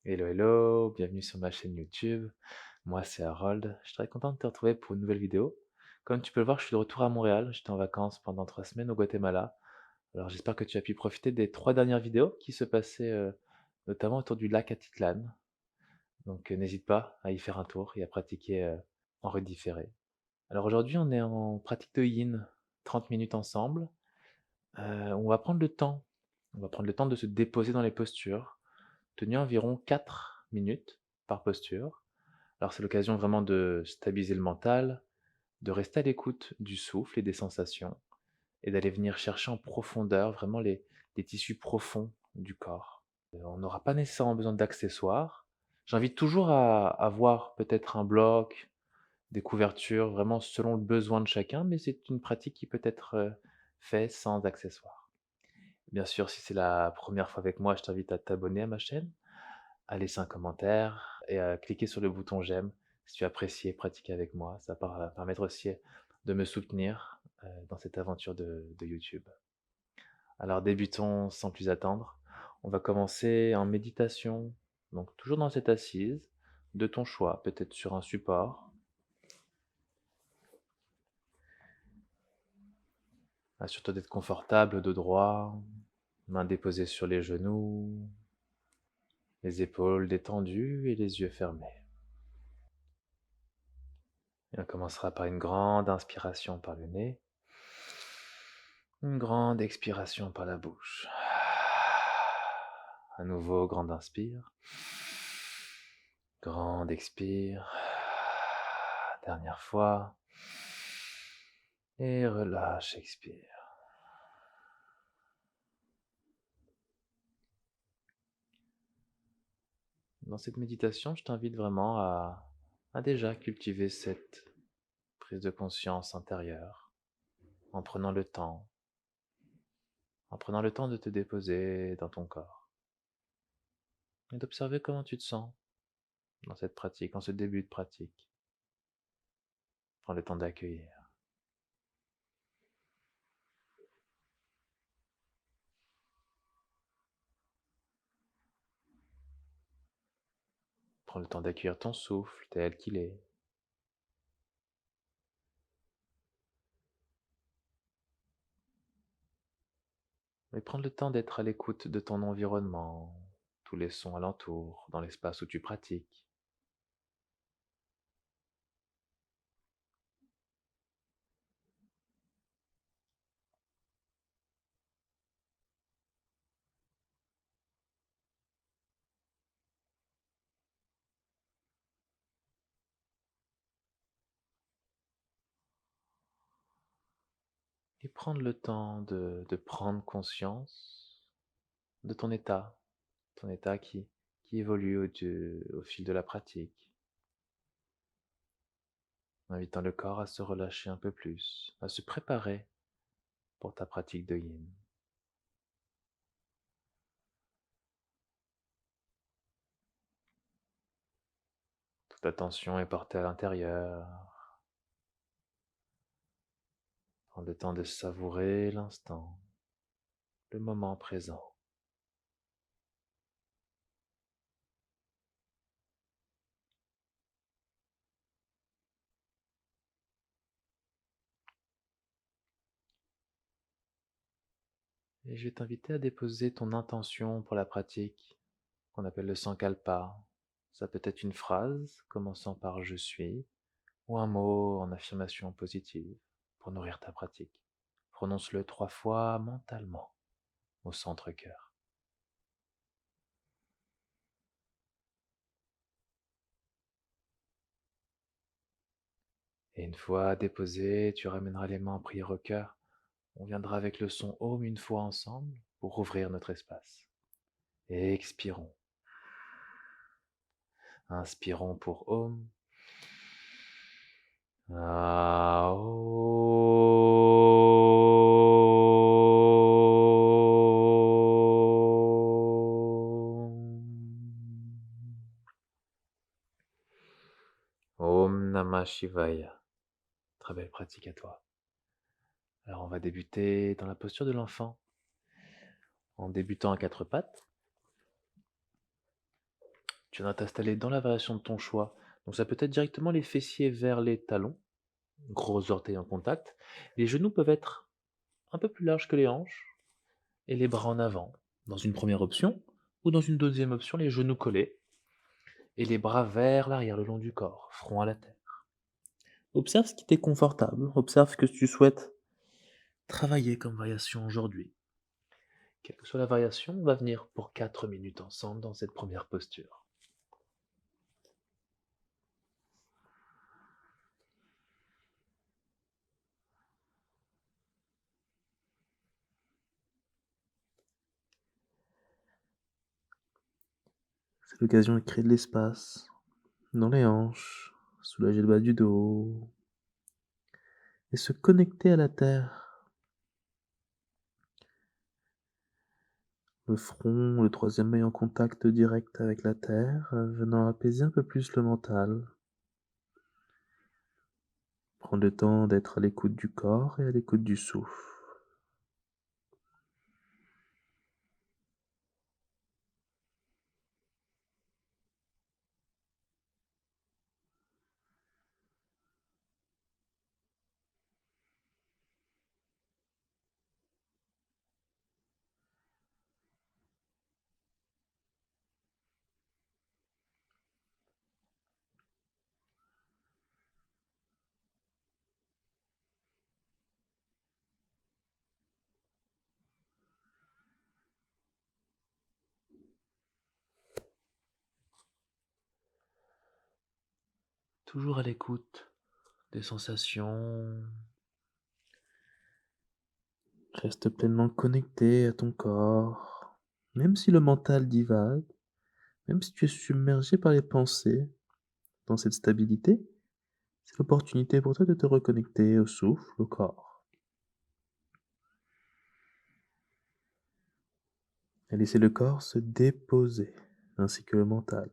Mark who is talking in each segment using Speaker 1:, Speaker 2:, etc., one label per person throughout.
Speaker 1: Hello, hello, bienvenue sur ma chaîne YouTube. Moi, c'est Harold. Je suis très content de te retrouver pour une nouvelle vidéo. Comme tu peux le voir, je suis de retour à Montréal. J'étais en vacances pendant 3 semaines au Guatemala. Alors, j'espère que tu as pu profiter des 3 dernières vidéos qui se passaient notamment autour du lac Atitlan. Donc, n'hésite pas à y faire un tour et à pratiquer en redifféré. Alors, aujourd'hui, on est en pratique de Yin, 30 minutes ensemble. On va prendre le temps. On va prendre le temps de se déposer dans les postures, tenu environ 4 minutes par posture. Alors c'est l'occasion vraiment de stabiliser le mental, de rester à l'écoute du souffle et des sensations, et d'aller venir chercher en profondeur vraiment les tissus profonds du corps. On n'aura pas nécessairement besoin d'accessoires. J'invite toujours à avoir peut-être un bloc, des couvertures, vraiment selon le besoin de chacun, mais c'est une pratique qui peut être faite sans accessoires. Bien sûr, si c'est la première fois avec moi, je t'invite à t'abonner à ma chaîne, à laisser un commentaire et à cliquer sur le bouton j'aime si tu apprécies pratiquer avec moi. Ça va permettre aussi de me soutenir dans cette aventure de YouTube. Alors débutons sans plus attendre. On va commencer en méditation, donc toujours dans cette assise, de ton choix, peut-être sur un support. Assure-toi d'être confortable, dos droit, mains déposées sur les genoux, les épaules détendues et les yeux fermés. Et on commencera par une grande inspiration par le nez, une grande expiration par la bouche. À nouveau, grande inspire, grande expire. Dernière fois. Et relâche, expire. Dans cette méditation, je t'invite vraiment à déjà cultiver cette prise de conscience intérieure en prenant le temps, de te déposer dans ton corps et d'observer comment tu te sens dans cette pratique, en ce début de pratique. Prends le temps d'accueillir. Prends le temps d'accueillir ton souffle tel qu'il est. Et prends le temps d'être à l'écoute de ton environnement, tous les sons alentour, dans l'espace où tu pratiques. Et prendre le temps de prendre conscience de ton état qui évolue au fil de la pratique, invitant le corps à se relâcher un peu plus, à se préparer pour ta pratique de yin. Toute attention est portée à l'intérieur. Prends le temps de savourer l'instant, le moment présent. Et je vais t'inviter à déposer ton intention pour la pratique, qu'on appelle le sankalpa. Ça peut être une phrase commençant par je suis, ou un mot en affirmation positive pour nourrir ta pratique. Prononce-le 3 fois mentalement au centre-cœur. Et une fois déposé, tu ramèneras les mains en prière au cœur. On viendra avec le son Om une fois ensemble pour ouvrir notre espace. Et expirons. Inspirons pour Om. Ah, Om Namah Shivaya. Très belle pratique à toi. Alors on va débuter dans la posture de l'enfant, en débutant à 4 pattes. Tu viendras t'installer dans la variation de ton choix. Donc ça peut être directement les fessiers vers les talons, gros orteils en contact. Les genoux peuvent être un peu plus larges que les hanches et les bras en avant. Dans une première option, ou dans une deuxième option, les genoux collés et les bras vers l'arrière le long du corps, front à la terre. Observe ce qui t'est confortable, observe ce que tu souhaites travailler comme variation aujourd'hui. Quelle que soit la variation, on va venir pour 4 minutes ensemble dans cette première posture. C'est l'occasion de créer de l'espace dans les hanches, soulager le bas du dos et se connecter à la terre. Le front, le troisième œil en contact direct avec la terre, venant apaiser un peu plus le mental. Prendre le temps d'être à l'écoute du corps et à l'écoute du souffle. Toujours à l'écoute des sensations. Reste pleinement connecté à ton corps, même si le mental divague, même si tu es submergé par les pensées. Dans cette stabilité, c'est l'opportunité pour toi de te reconnecter au souffle, au corps, et laisser le corps se déposer, ainsi que le mental.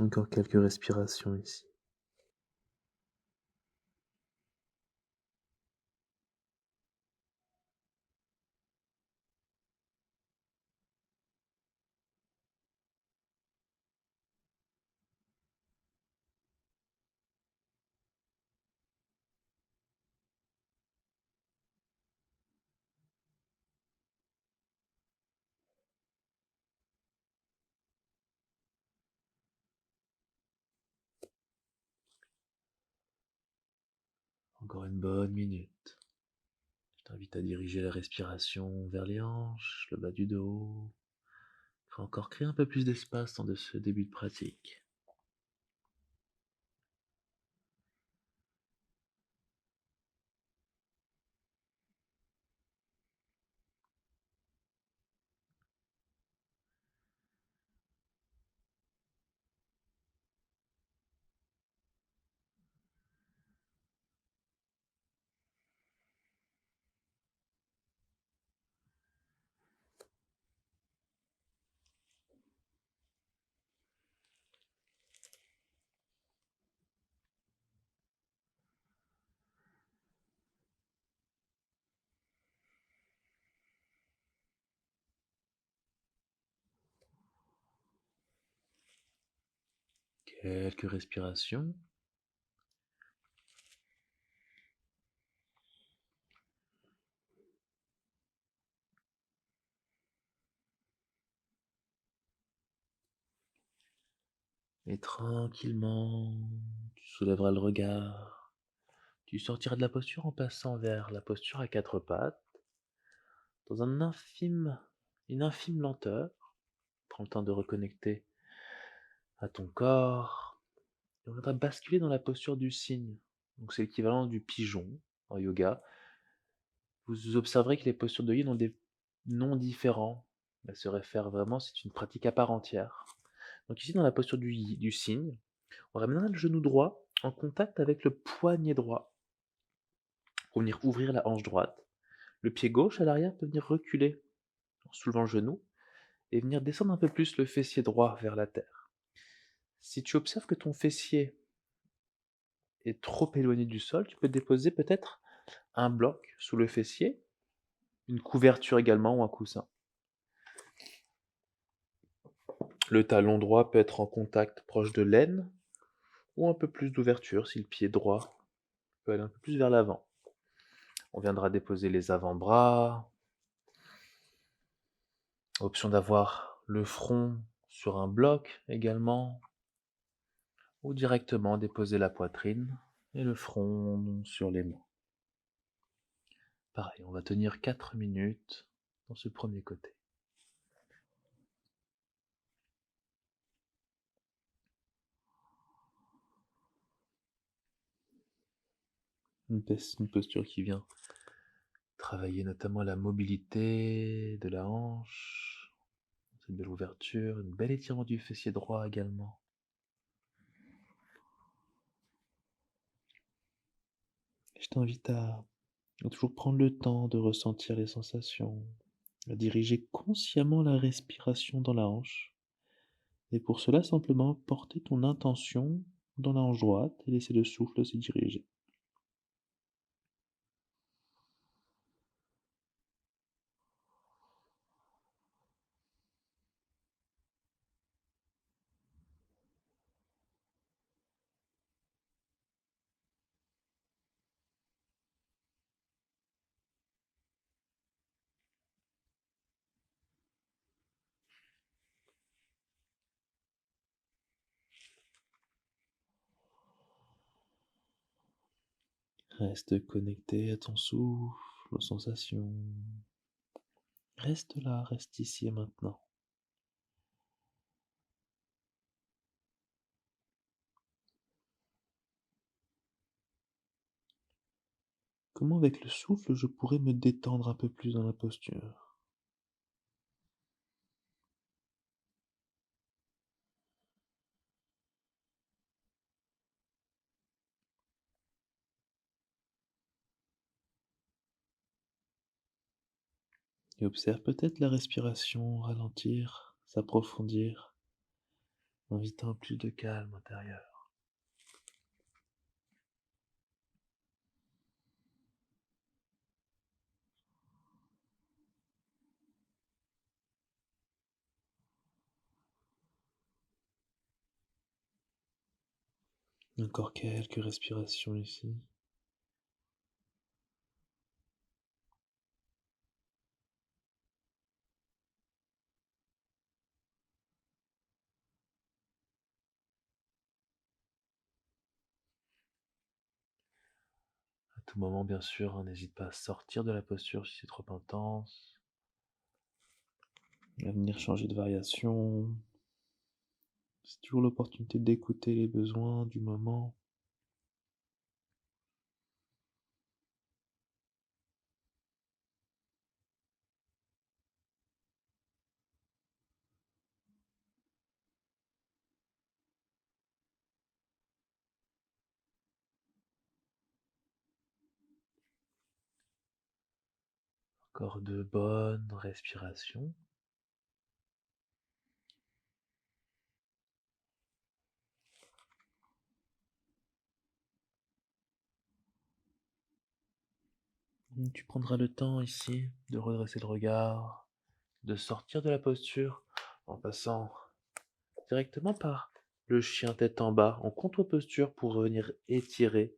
Speaker 1: Encore quelques respirations ici. Encore une bonne minute. Je t'invite à diriger la respiration vers les hanches, le bas du dos. Il faut encore créer un peu plus d'espace dans ce début de pratique. Quelques respirations. Et tranquillement, tu soulèveras le regard. Tu sortiras de la posture en passant vers la posture à quatre pattes, dans une infime lenteur. Prends le temps de reconnecter à ton corps. Et on viendra basculer dans la posture du cygne. Donc c'est l'équivalent du pigeon en yoga. Vous observerez que les postures de yin ont des noms différents. Elles se réfèrent vraiment, c'est une pratique à part entière. Donc ici, dans la posture du cygne, on ramènera le genou droit en contact avec le poignet droit pour venir ouvrir la hanche droite. Le pied gauche à l'arrière peut venir reculer en soulevant le genou et venir descendre un peu plus le fessier droit vers la terre. Si tu observes que ton fessier est trop éloigné du sol, tu peux déposer peut-être un bloc sous le fessier, une couverture également ou un coussin. Le talon droit peut être en contact proche de l'aine ou un peu plus d'ouverture si le pied droit peut aller un peu plus vers l'avant. On viendra déposer les avant-bras. Option d'avoir le front sur un bloc également, ou directement déposer la poitrine et le front sur les mains. Pareil, on va tenir 4 minutes dans ce premier côté. Une posture qui vient travailler notamment la mobilité de la hanche, cette belle ouverture, une belle étirement du fessier droit également. Je t'invite à toujours prendre le temps de ressentir les sensations, à diriger consciemment la respiration dans la hanche. Et pour cela, simplement porter ton intention dans la hanche droite et laisser le souffle se diriger. Reste connecté à ton souffle, aux sensations. Reste là, reste ici et maintenant. Comment avec le souffle je pourrais me détendre un peu plus dans la posture? Et observe peut-être la respiration ralentir, s'approfondir, invitant plus de calme intérieur. Encore quelques respirations ici. À tout moment, bien sûr, n'hésite pas à sortir de la posture si c'est trop intense, à venir changer de variation. C'est toujours l'opportunité d'écouter les besoins du moment. Encore de bonnes respirations. Tu prendras le temps ici de redresser le regard, de sortir de la posture en passant directement par le chien tête en bas en contre-posture pour venir étirer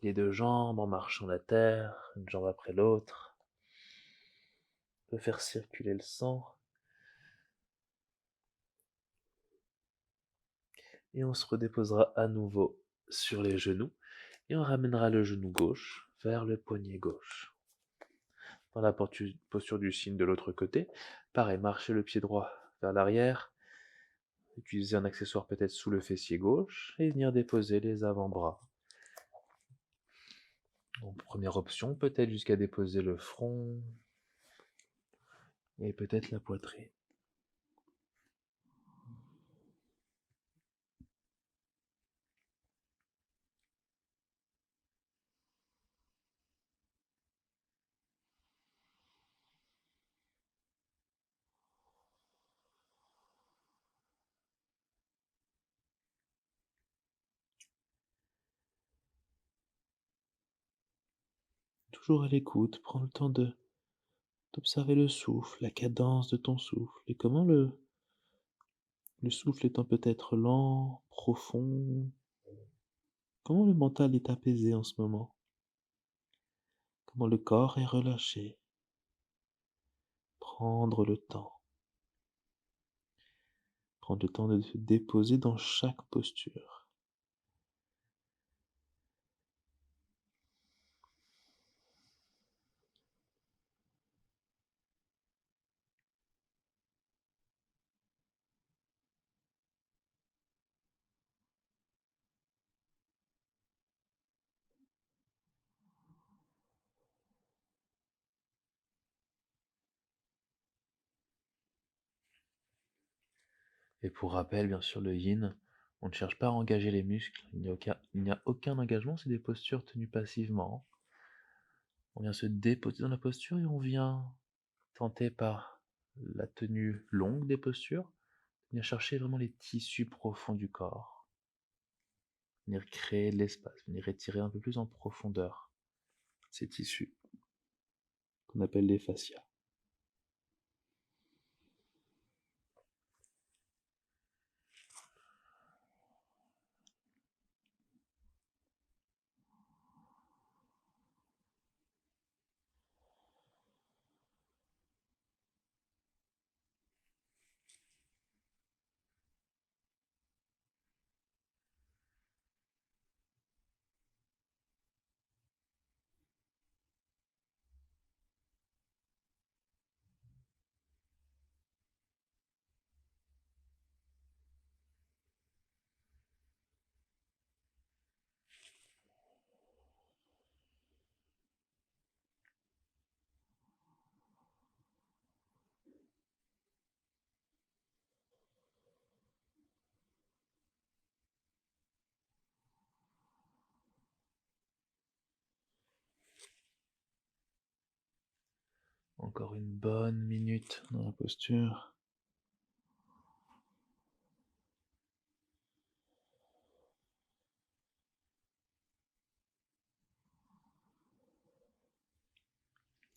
Speaker 1: les deux jambes en marchant la terre, une jambe après l'autre, de faire circuler le sang. Et on se redéposera à nouveau sur les genoux et on ramènera le genou gauche vers le poignet gauche. Dans la posture du cygne de l'autre côté, pareil, marcher le pied droit vers l'arrière, utiliser un accessoire peut-être sous le fessier gauche et venir déposer les avant-bras. En première option, peut-être jusqu'à déposer le front et peut-être la poitrine. toujours à l'écoute, prends le temps de d'observer le souffle, la cadence de ton souffle et comment le souffle étant peut-être lent, profond, comment le mental est apaisé en ce moment, comment le corps est relâché. Prendre le temps. Prendre le temps de se déposer dans chaque posture. Et pour rappel, bien sûr, le yin, on ne cherche pas à engager les muscles, il n'y a aucun engagement, c'est des postures tenues passivement. On vient se déposer dans la posture et on vient tenter par la tenue longue des postures, venir chercher vraiment les tissus profonds du corps, venir créer de l'espace, venir étirer un peu plus en profondeur ces tissus qu'on appelle les fascias. Encore une bonne minute dans la posture.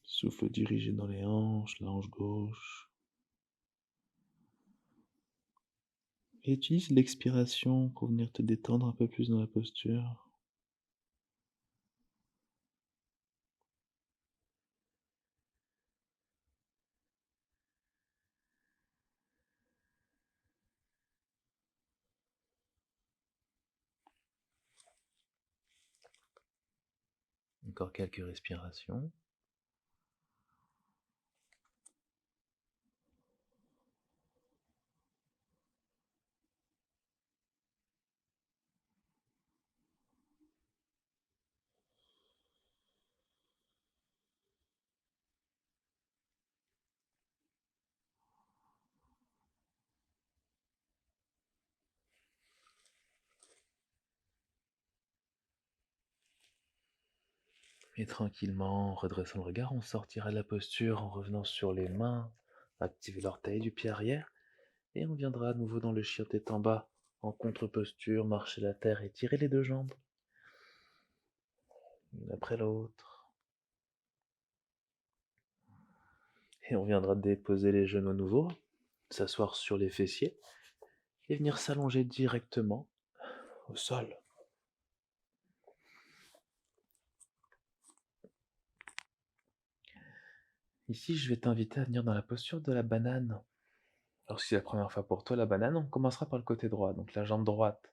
Speaker 1: Souffle dirigé dans les hanches, la hanche gauche. Et utilise l'expiration pour venir te détendre un peu plus dans la posture. Encore quelques respirations. Et tranquillement, en redressant le regard, on sortira de la posture en revenant sur les mains, activer l'orteil du pied arrière, et on viendra à nouveau dans le chien tête en bas, en contre-posture, marcher la terre et tirer les deux jambes, l'une après l'autre. Et on viendra déposer les genoux à nouveau, s'asseoir sur les fessiers, et venir s'allonger directement au sol. Ici, je vais t'inviter à venir dans la posture de la banane. Alors si c'est la première fois pour toi, la banane, on commencera par le côté droit. Donc la jambe droite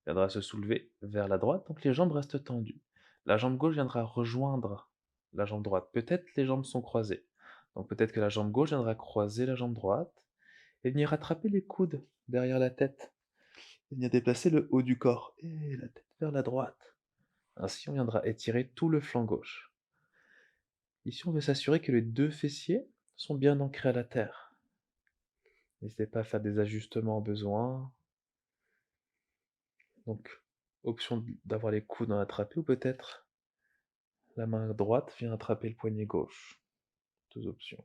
Speaker 1: viendra se soulever vers la droite, donc les jambes restent tendues. La jambe gauche viendra rejoindre la jambe droite. Peut-être les jambes sont croisées. Donc peut-être que la jambe gauche viendra croiser la jambe droite et venir attraper les coudes derrière la tête. Et venir déplacer le haut du corps et la tête vers la droite. Ainsi, on viendra étirer tout le flanc gauche. Ici, on veut s'assurer que les deux fessiers sont bien ancrés à la terre. N'hésitez pas à faire des ajustements au besoin. Donc, option d'avoir les coudes en attrapé ou peut-être la main droite vient attraper le poignet gauche. Deux options.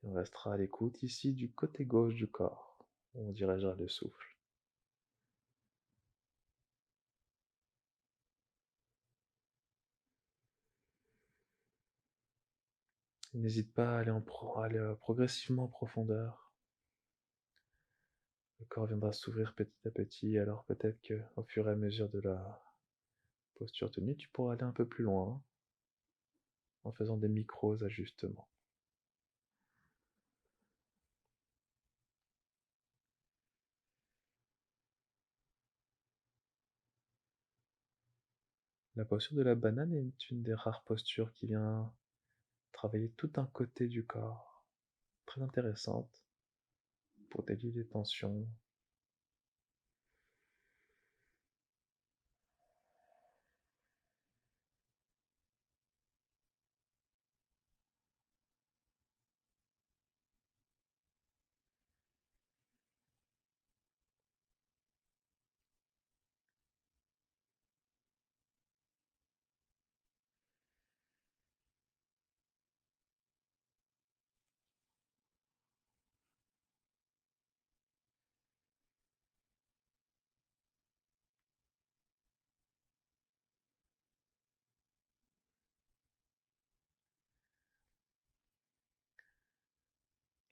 Speaker 1: Et on restera à l'écoute ici du côté gauche du corps. On dirigera le souffle. N'hésite pas à aller progressivement en profondeur. Le corps viendra s'ouvrir petit à petit, alors peut-être que au fur et à mesure de la posture tenue, tu pourras aller un peu plus loin en faisant des micros ajustements. La posture de la banane est une des rares postures qui vient travailler tout un côté du corps, très intéressante pour délier les tensions.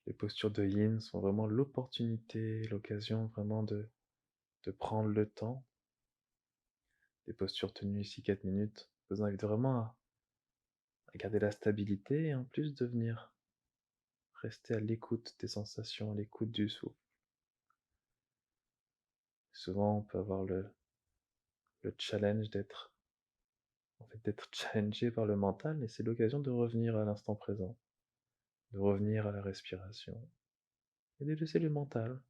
Speaker 1: Les postures de yin sont vraiment l'opportunité, l'occasion vraiment de prendre le temps. Des postures tenues ici 4 minutes vous invitent vraiment à garder la stabilité et en plus de venir rester à l'écoute des sensations, à l'écoute du souffle. Souvent, on peut avoir le challenge d'être challengé par le mental et c'est l'occasion de revenir à l'instant présent, de revenir à la respiration et de laisser le mental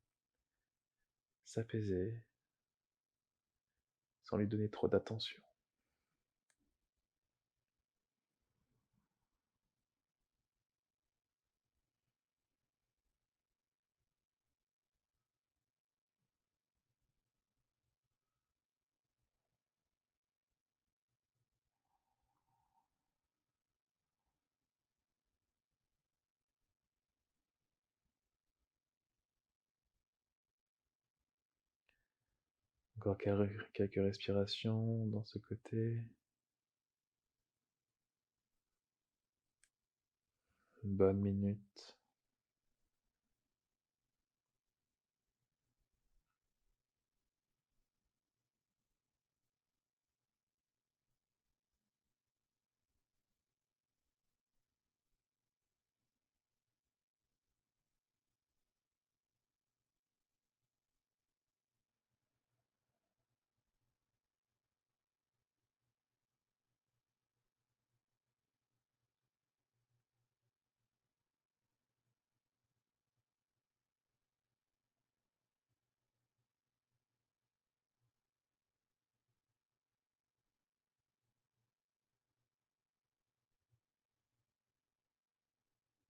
Speaker 1: s'apaiser sans lui donner trop d'attention. Encore quelques respirations dans ce côté. Une bonne minute.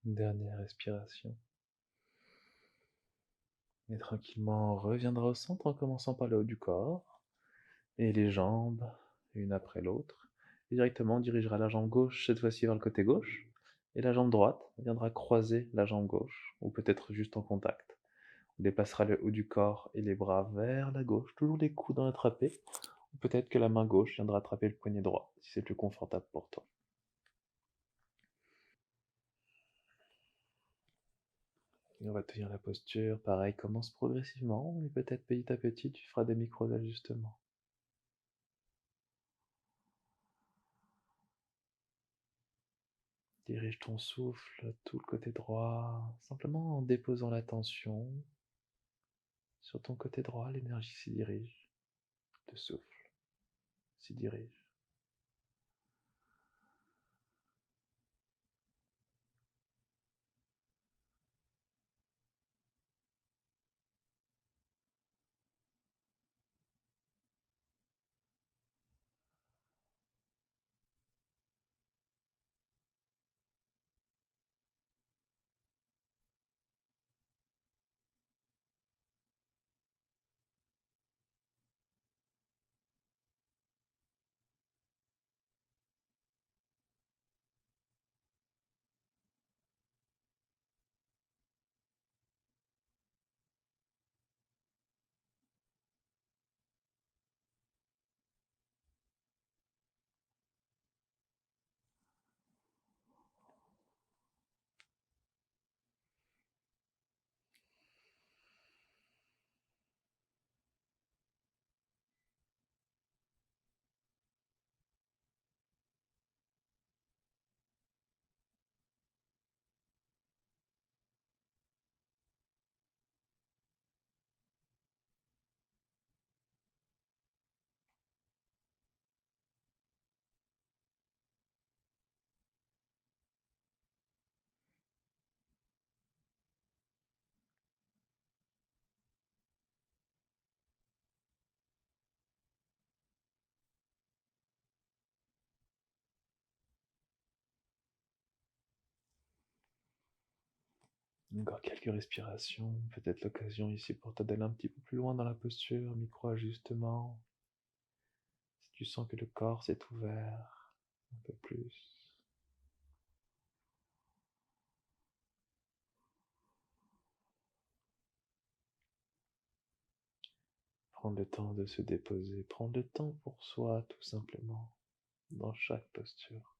Speaker 1: Une dernière respiration. Et tranquillement, on reviendra au centre en commençant par le haut du corps et les jambes, une après l'autre. Et directement, on dirigera la jambe gauche cette fois-ci vers le côté gauche et la jambe droite viendra croiser la jambe gauche ou peut-être juste en contact. On dépassera le haut du corps et les bras vers la gauche, toujours les coudes attrapés. Ou peut-être que la main gauche viendra attraper le poignet droit si c'est plus confortable pour toi. Et on va tenir la posture, pareil, commence progressivement et peut-être petit à petit tu feras des micro-ajustements. Dirige ton souffle tout le côté droit, simplement en déposant l'attention sur ton côté droit, l'énergie s'y dirige, le souffle s'y dirige. Encore quelques respirations, peut-être l'occasion ici pour toi d'aller un petit peu plus loin dans la posture, micro-ajustement. Si tu sens que le corps s'est ouvert un peu plus. Prendre le temps de se déposer, prendre le temps pour soi tout simplement, dans chaque posture.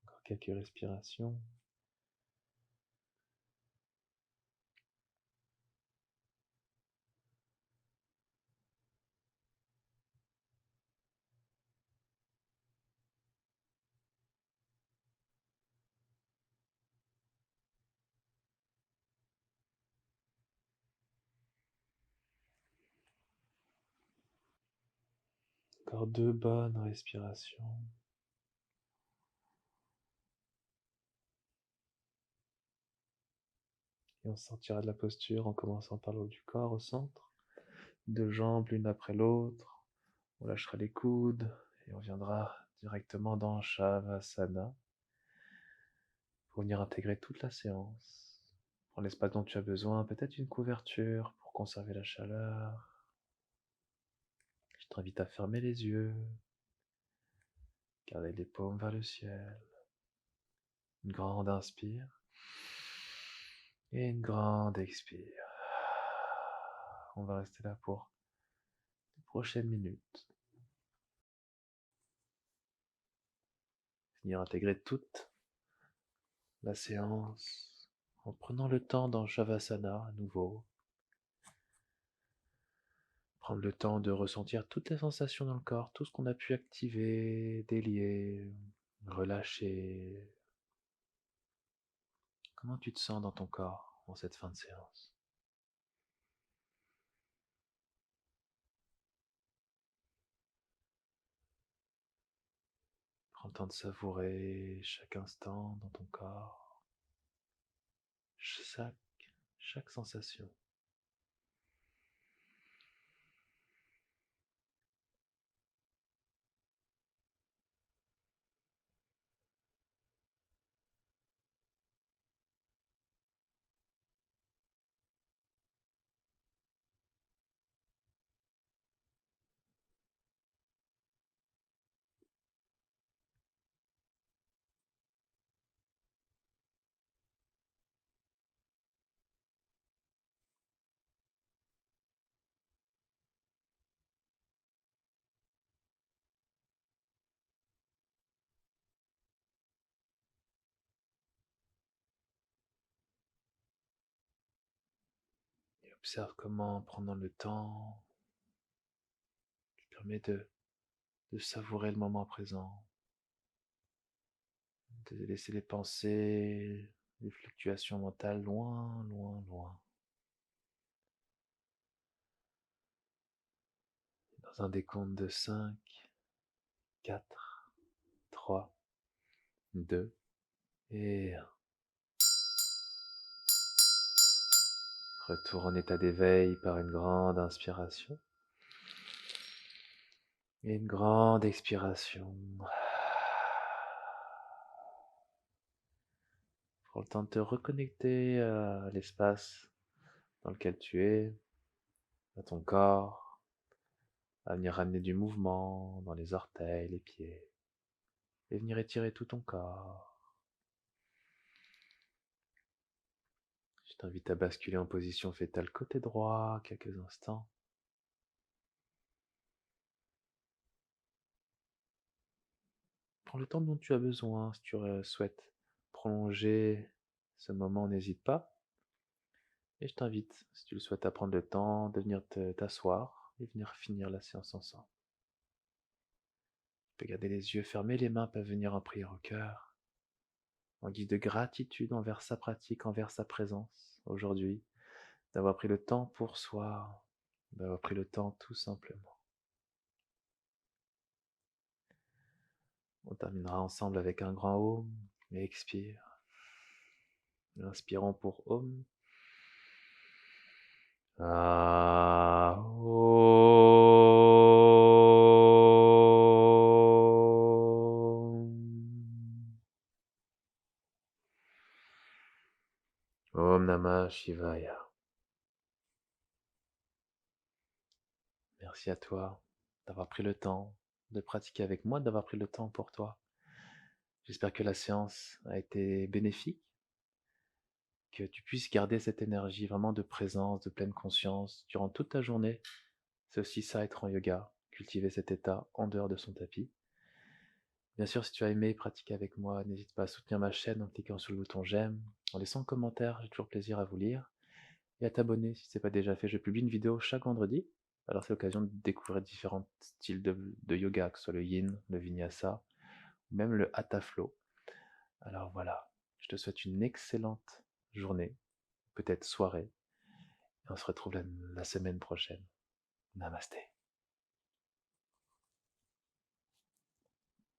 Speaker 1: Encore quelques respirations. Encore deux bonnes respirations. Et on sortira de la posture en commençant par le haut du corps au centre. Deux jambes l'une après l'autre. On lâchera les coudes et on viendra directement dans Shavasana pour venir intégrer toute la séance. Prends l'espace dont tu as besoin, peut-être une couverture pour conserver la chaleur. Je t'invite à fermer les yeux, garder les paumes vers le ciel. Une grande inspire et une grande expire. On va rester là pour les prochaines minutes. Venir intégrer toute la séance en prenant le temps dans Shavasana à nouveau. Prendre le temps de ressentir toutes les sensations dans le corps, tout ce qu'on a pu activer, délier, relâcher. Comment tu te sens dans ton corps en cette fin de séance? Prends le temps de savourer chaque instant dans ton corps, chaque sensation. Et observe comment, pendant le temps, tu permets de savourer le moment présent, de laisser les pensées, les fluctuations mentales loin, loin, loin. Dans un décompte de 5, 4, 3, 2 et 1. Retour en état d'éveil par une grande inspiration et une grande expiration. Prends le temps de te reconnecter à l'espace dans lequel tu es, à ton corps, à venir ramener du mouvement dans les orteils, les pieds, et venir étirer tout ton corps. Je t'invite à basculer en position fétale côté droit quelques instants. Prends le temps dont tu as besoin. Si tu souhaites prolonger ce moment, n'hésite pas. Et je t'invite, si tu le souhaites, à prendre le temps de venir t'asseoir et venir finir la séance ensemble. Tu peux garder les yeux fermés, les mains peuvent venir en prière au cœur, en guise de gratitude envers sa pratique, envers sa présence aujourd'hui, d'avoir pris le temps pour soi, d'avoir pris le temps tout simplement. On terminera ensemble avec un grand Om, et expire. Inspirons pour Om. Ah, Om. Om Namah Shivaya. Merci à toi d'avoir pris le temps de pratiquer avec moi, d'avoir pris le temps pour toi. J'espère que la séance a été bénéfique, que tu puisses garder cette énergie vraiment de présence, de pleine conscience durant toute ta journée. C'est aussi ça être en yoga, cultiver cet état en dehors de son tapis. Bien sûr, si tu as aimé pratiquer avec moi, n'hésite pas à soutenir ma chaîne en cliquant sur le bouton j'aime, en laissant un commentaire, j'ai toujours plaisir à vous lire, et à t'abonner si ce n'est pas déjà fait. Je publie une vidéo chaque vendredi, alors c'est l'occasion de découvrir différents styles de yoga, que ce soit le yin, le vinyasa, ou même le hatha flow. Alors voilà, je te souhaite une excellente journée, peut-être soirée, et on se retrouve la semaine prochaine. Namasté.